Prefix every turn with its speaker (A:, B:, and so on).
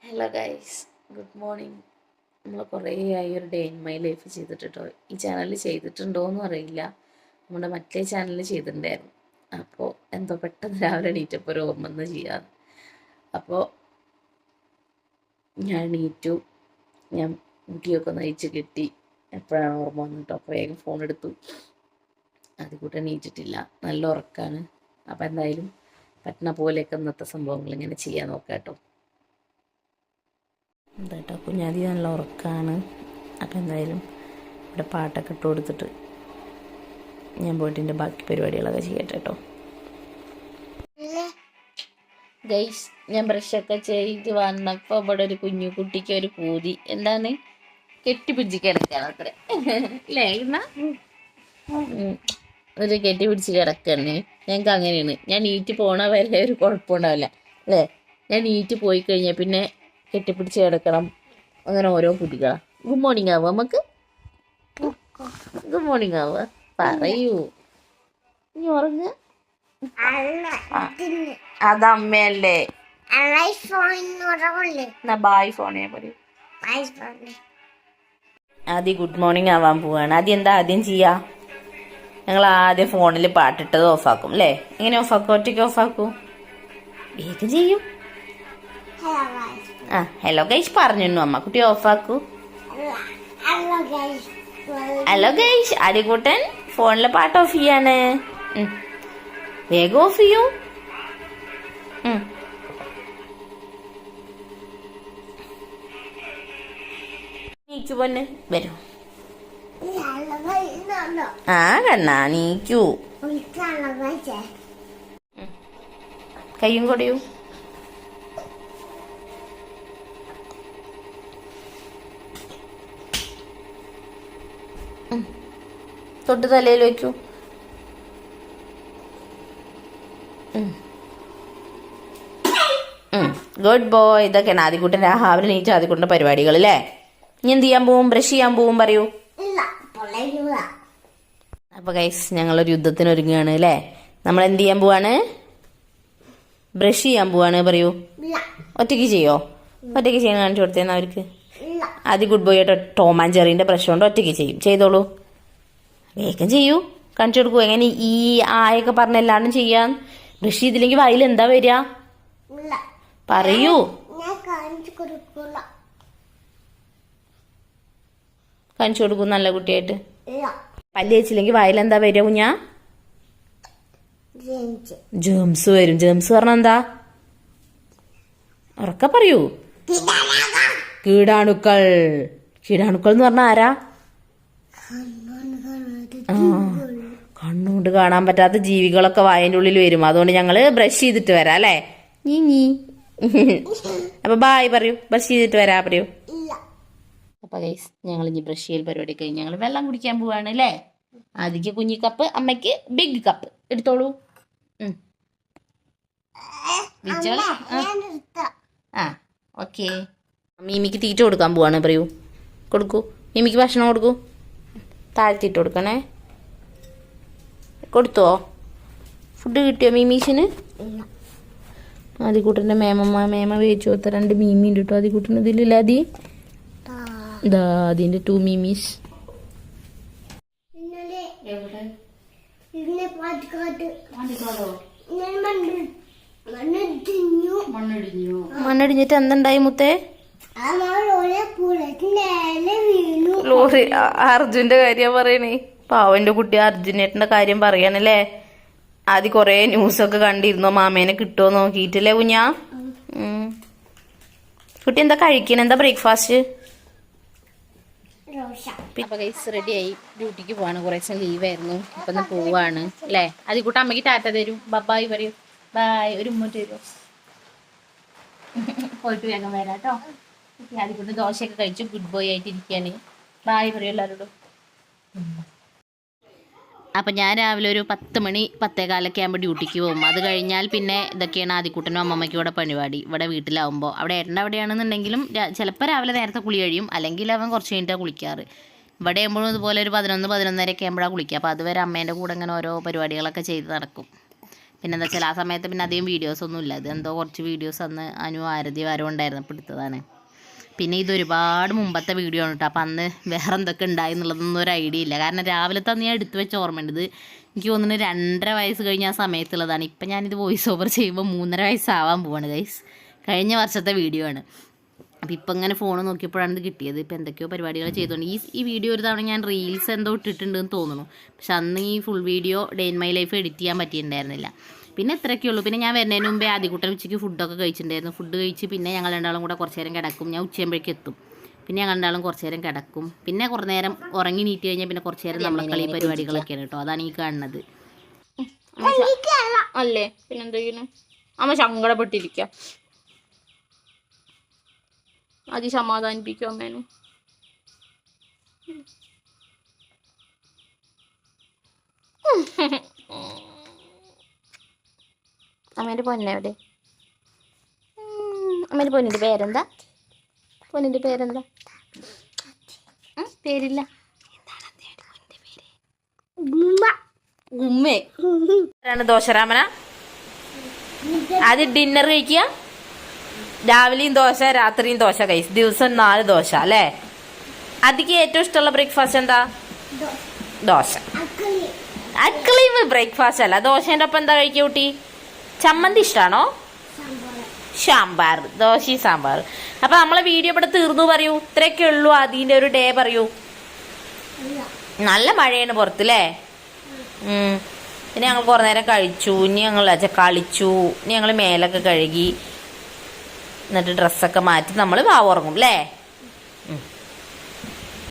A: Hello guys, good morning. നമ്മൾ കുറേ ആയി ഒരു ഡേ ഇൻ മൈ ലൈഫ് ചെയ്തിട്ട് കേട്ടോ. ഈ ചാനലിൽ ചെയ്തിട്ടുണ്ടോയെന്നും അറിയില്ല. നമ്മുടെ മറ്റേ ചാനലിൽ ചെയ്തിട്ടുണ്ടായിരുന്നു. അപ്പോൾ എന്തോ പെട്ടെന്ന് രാവിലെ എണീറ്റപ്പോൾ ഒരു ഓർമ്മ ഒന്ന് ചെയ്യാറ്. അപ്പോൾ ഞാൻ എണീറ്റു. ഞാൻ മുടിയൊക്കെ നയിച്ച് കെട്ടി. എപ്പോഴാണ് ഓർമ്മ വന്നിട്ടോ, അപ്പോൾ വേഗം ഫോൺ എടുത്തു. അത് കൂടെ എണീറ്റിട്ടില്ല, നല്ല ഉറക്കമാണ്. അപ്പോൾ എന്തായാലും പറ്റുന്ന പോലെയൊക്കെ ഇന്നത്തെ സംഭവങ്ങൾ ഇങ്ങനെ ചെയ്യാൻ നോക്കാം കേട്ടോ. എന്താട്ടോ, കുഞ്ഞാതി നല്ല ഉറക്കമാണ്. അപ്പം എന്തായാലും ഇവിടെ പാട്ടൊക്കെ ഇട്ട് കൊടുത്തിട്ട് ഞാൻ പോയിട്ട് എൻ്റെ ബാക്കി പരിപാടികളൊക്കെ ചെയ്യട്ടെ കേട്ടോ. ഗൈസ്, ഞാൻ ബ്രഷൊക്കെ ചെയ്ത് വന്നപ്പോൾ ഇവിടെ ഒരു കുഞ്ഞു കുട്ടിക്ക് ഒരു പൂതി. എന്താണ്, കെട്ടിപ്പിടിച്ച് കിടക്കുകയാണ് അത്ര അല്ലേ ഇന്ന ഒരു കെട്ടിപ്പിടിച്ച് കിടക്കുകയാണ്. ഞങ്ങൾക്ക് അങ്ങനെയാണ്. ഞാൻ നീറ്റ് പോണ വരെ ഒരു കുഴപ്പമുണ്ടാവില്ല അല്ലേ. ഞാൻ നീറ്റ് പോയി കഴിഞ്ഞാൽ പിന്നെ കെട്ടിപ്പിടിച്ച് കിടക്കണം. അങ്ങനെ ഓരോ കുട്ടികളാ. ഗുഡ് മോർണിംഗ് ആവുക നമുക്ക്. ഗുഡ് മോർണിംഗ് ആവുക പറയൂ. ഇനി ഉറങ്ങ. അതമ്മയല്ലേ. ബായ് ഫോണേ പറയൂ. ആദ്യം ഗുഡ് മോർണിംഗ് ആവാൻ പോവാണ്. ആദ്യം എന്താ ആദ്യം ചെയ്യാ? ഞങ്ങൾ ആദ്യം ഫോണിൽ പാട്ടിട്ടത് ഓഫാക്കും അല്ലേ. എങ്ങനെ ഓഫാക്കും? ഒറ്റയ്ക്ക് ഓഫാക്കൂ. വേഗം ചെയ്യും. ഹലോ ഗൈസ് പറഞ്ഞു അമ്മ. കുട്ടി ഓഫാക്കൂ. ഹലോ ഗൈസ്, ആര്യകൂട്ടൻ ഫോണിലെ പാട്ട് ഓഫ് ചെയ്യാണ്. വേഗം ഓഫ് ചെയ്യൂ. നീക്കു പൊന്ന് വരൂ. കണ്ണാ നീക്കൂ. കയ്യും കൊടയൂ. തൊട്ട് തലയിൽ വയ്ക്കൂ. Good boy. ഇതൊക്കെയാണ് ആദ്യകൂട്ടൻ രാവിലെ നീറ്റ് ആദ്യകൂട്ടൻ്റെ പരിപാടികൾ അല്ലേ. ഇനി എന്ത് ചെയ്യാൻ പോവും? ബ്രഷ് ചെയ്യാൻ പോവും പറയൂ. അപ്പൊ ഗൈസ്, ഞങ്ങളൊരു യുദ്ധത്തിന് ഒരുങ്ങുകയാണ് അല്ലേ. നമ്മൾ എന്ത് ചെയ്യാൻ പോവാണ്? ബ്രഷ് ചെയ്യാൻ പോവാണ് പറയൂ. ഒറ്റയ്ക്ക് ചെയ്യോ? ഒറ്റയ്ക്ക് ചെയ്യാൻ കാണിച്ചു കൊടുത്തേന്ന് അവർക്ക്. ആദ്യം ഗുഡ് ബോയ് ആയിട്ട് ടോം ആൻഡ് ജെറിന്റെ ബ്രഷ് കൊണ്ട് ഒറ്റയ്ക്ക് ചെയ്യും. ചെയ്തോളൂ, വേഗം ചെയ്യൂ. കാണിച്ചു കൊടുക്കൂ. എങ്ങനെ ഈ ആയൊക്കെ പറഞ്ഞ എല്ലാവരും ചെയ്യാൻ. ബ്രഷ് ചെയ്തില്ലെങ്കിൽ വായിൽ എന്താ വരിക പറയൂ. കാണിച്ചു കൊടുക്കൂ നല്ല കുട്ടിയായിട്ട്. പല്ല് വെച്ചില്ലെങ്കിൽ വായിൽ എന്താ വരിക കുഞ്ഞാ? ജേംസ് വരും. ജേംസ് പറഞ്ഞ എന്താ? ഉറക്കെ പറയൂ. കീടാണുക്കൾ. കീടാണുക്കൾ എന്ന് പറഞ്ഞ ആരാ? കണ്ണുകൊണ്ട് കാണാൻ പറ്റാത്ത ജീവികളൊക്കെ വായന്റെ ഉള്ളിൽ വരും. അതുകൊണ്ട് ഞങ്ങള് ബ്രഷ് ചെയ്തിട്ട് വരാം അല്ലേ. നീ അപ്പൊ ബായ് പറയൂ. ബ്രഷ് ചെയ്തിട്ട് വരാ പറയൂ. അപ്പൊ ഗൈസ്, ഞങ്ങൾ ഇനി ബ്രഷ് ചെയ്യൽ പരിപാടി കഴിഞ്ഞ് ഞങ്ങൾ വെള്ളം കുടിക്കാൻ പോവാണ് അല്ലേ. ആദ്യക്ക് കുഞ്ഞി കപ്പ്, അമ്മയ്ക്ക് ബിഗ് കപ്പ് എടുത്തോളൂ. ഓക്കെ. മീമിക്ക് തീറ്റ കൊടുക്കാൻ പോവാണ് പറയൂ. കൊടുക്കൂ. മീമിക്ക് ഭക്ഷണം കൊടുക്കൂ. താഴ്ത്തിയിട്ട് കൊടുക്കണേ. കൊടുത്തോ? ഫുഡ് കിട്ടിയോ മീമീസിന്? ആദ്യകൂട്ടൻ്റെ മേമ വേവിച്ചു കൊടുത്ത 2 മീമി ഉണ്ട് കേട്ടോ. ആദ്യകൂട്ടന് ഇതിലില്ല. അതിന്റെ 2 മീമീസ്. മണ്ണിടിഞ്ഞിട്ട് എന്തുണ്ടായി മുത്തേ? ലോറി. അർജുന്റെ കാര്യം പറയണേ. പാവന്റെ കുട്ടി അർജുനേട്ടന്റെ കാര്യം പറയാനല്ലേ. ആദ്യം കൊറേ ന്യൂസൊക്കെ കണ്ടിരുന്നോ മാമേനെ കിട്ടുമോ നോക്കിയിട്ടില്ലേ കുഞ്ഞാ? കുട്ടി എന്താ കഴിക്കണ? എന്താ ബ്രേക്ക്ഫാസ്റ്റ്? അപ്പൊ ഗൈസ് റെഡിയായി ഡ്യൂട്ടിക്ക് പോവാണ്. കുറേ ദിവസം ലീവായിരുന്നു. ഇപ്പൊ ഒന്ന് പോവാണ് അല്ലേ. അതിൽ കൂട്ട അമ്മയ്ക്ക് ടാറ്റ തരും. ബബായ് പറയൂ. ബായ്. ഒരു ഉമ്മ തരൂ. പോയിട്ട് വേഗം വരാം കേട്ടോ. അതിക്കൂട്ട് ദോശയൊക്കെ കഴിച്ചു ഗുഡ് ബോയ് ആയിട്ട് ഇരിക്കാന്. ബായ് പറയൂ എല്ലാവരോടും. അപ്പം ഞാൻ രാവിലെ ഒരു 10 മണി 10:15 ആകുമ്പോൾ ഡ്യൂട്ടിക്ക് പോകും. അത് കഴിഞ്ഞാൽ പിന്നെ ഇതൊക്കെയാണ് ആദ്യക്കൂട്ടനും അമ്മമ്മയ്ക്കും ഇവിടെ പരിപാടി. ഇവിടെ വീട്ടിലാവുമ്പോൾ അവിടെ ഏട്ടൻ്റെ അവിടെയാണെന്നുണ്ടെങ്കിലും ചിലപ്പോൾ രാവിലെ നേരത്തെ കുളി കഴിയും, അല്ലെങ്കിൽ അവൻ കുറച്ച് കഴിഞ്ഞിട്ടാണ് കുളിക്കാറ്. ഇവിടെ ആകുമ്പോഴും ഇതുപോലെ ഒരു 11-11:30 ആകുമ്പോഴാണ് കുളിക്കുക. അപ്പോൾ അതുവരെ അമ്മേൻ്റെ കൂടെ ഇങ്ങനെ ഓരോ പരിപാടികളൊക്കെ ചെയ്ത് നടക്കും. പിന്നെ എന്താ വെച്ചാൽ ആ സമയത്ത് പിന്നെ അധികം വീഡിയോസൊന്നും ഇല്ല. ഇത് എന്തോ കുറച്ച് വീഡിയോസ് അന്ന് ആരതി വരവ് ഉണ്ടായിരുന്നപ്പോൾ എടുത്തതാണ്. പിന്നെ ഇതൊരുപാട് മുമ്പത്തെ വീഡിയോ ആണ് കേട്ടോ. അപ്പം അന്ന് വേറെ എന്തൊക്കെ ഉണ്ടായി എന്നുള്ളതൊന്നും ഒരു ഐഡിയ ഇല്ല. കാരണം രാവിലത്തെ അന്ന് ഞാൻ എടുത്തു വെച്ച ഓർമ്മയുണ്ട്. ഇത് എനിക്ക് തോന്നുന്നു 2.5 വയസ്സ് കഴിഞ്ഞ ആ സമയത്തുള്ളതാണ്. ഇപ്പം ഞാനിത് വോയിസ് ഓവർ ചെയ്യുമ്പോൾ 3.5 വയസ്സാവാൻ പോവാണ് ഗൈസ്. കഴിഞ്ഞ വർഷത്തെ വീഡിയോ ആണ്. അപ്പോൾ ഇപ്പം ഇങ്ങനെ ഫോൺ നോക്കിയപ്പോഴാണ് ഇത് കിട്ടിയത്. ഇപ്പോൾ എന്തൊക്കെയോ പരിപാടികൾ ചെയ്തുകൊണ്ട് ഈ വീഡിയോ ഒരു തവണ ഞാൻ റീൽസ് എന്തോ ഇട്ടിട്ടുണ്ടെന്ന് തോന്നുന്നു. പക്ഷെ അന്ന് ഈ full video day in my life edit ചെയ്യാൻ പറ്റിയിട്ടുണ്ടായിരുന്നില്ല. പിന്നെ ഇത്രയൊക്കെ ഉള്ളൂ. പിന്നെ ഞാൻ വരുന്നതിന് മുമ്പേ ആദ്യകൂട്ടൻ ഉച്ചയ്ക്ക് ഫുഡൊക്കെ കഴിച്ചിട്ടുണ്ടായിരുന്നു. ഫുഡ് കഴിച്ച് പിന്നെ ഞങ്ങൾ രണ്ടാളും കൂടെ കുറച്ച് നേരം കിടക്കും. ഞാൻ ഉച്ചയാകുമ്പോഴേക്കും എത്തും. പിന്നെ ഞങ്ങൾ രണ്ടാളും കുറച്ച് നേരം കിടക്കും. പിന്നെ കുറേ നേരം ഉറങ്ങി നീറ്റ് കഴിഞ്ഞാൽ പിന്നെ കുറച്ച് നേരം നമ്മളെ കളി പരിപാടികളൊക്കെയാണ് കേട്ടോ. അതാണ് ഈ കാണുന്നത്. അല്ലേ പിന്നെന്തെങ്കിലും അമ്മ സങ്കടപ്പെട്ടിരിക്കുക. അതിസമാധാനിപ്പിക്കും അമ്മേനെ. അമ്മേൻ്റെ പൊന്നെവിടെ? അമ്മേൻ്റെ പൊന്നിൻ്റെ പേരെന്താ? പൊന്നിൻ്റെ പേരെന്താ? പേരില്ല. ഉമ്മേ ആരാണ് ദോശരാമന? ആദ്യം ഡിന്നർ കഴിക്കുക. രാവിലെയും ദോശ, രാത്രിയും ദോശ കഴിച്ചു. ദിവസം 4 ദോശ അല്ലേ? അതിക്ക് ഏറ്റവും ഇഷ്ടമുള്ള ബ്രേക്ക്ഫാസ്റ്റ് എന്താ? ദോശ. അക്ലീം ബ്രേക്ക്ഫാസ്റ്റ് അല്ല. ദോശേൻ്റെ ഒപ്പം എന്താ കഴിക്കുക കുട്ടി? ചമ്മന്തി ഇഷ്ടമാണോ? സാമ്പാർ. ദോശയും സാമ്പാർ. അപ്പൊ നമ്മളെ വീഡിയോ ഇവിടെ തീർന്നു പറയൂ. ഇത്രയൊക്കെ ഉള്ളൂ അതിന്റെ ഒരു ഡേ പറയൂ. നല്ല മഴയാണ് പുറത്തല്ലേ? പിന്നെ ഞങ്ങൾ കുറേ നേരം കഴിച്ചു. ഇനി ഞങ്ങൾ കളിച്ചു. ഇനി ഞങ്ങൾ മേലൊക്കെ കഴുകി എന്നിട്ട് ഡ്രസ്സൊക്കെ മാറ്റി നമ്മൾ ഉറങ്ങും അല്ലേ?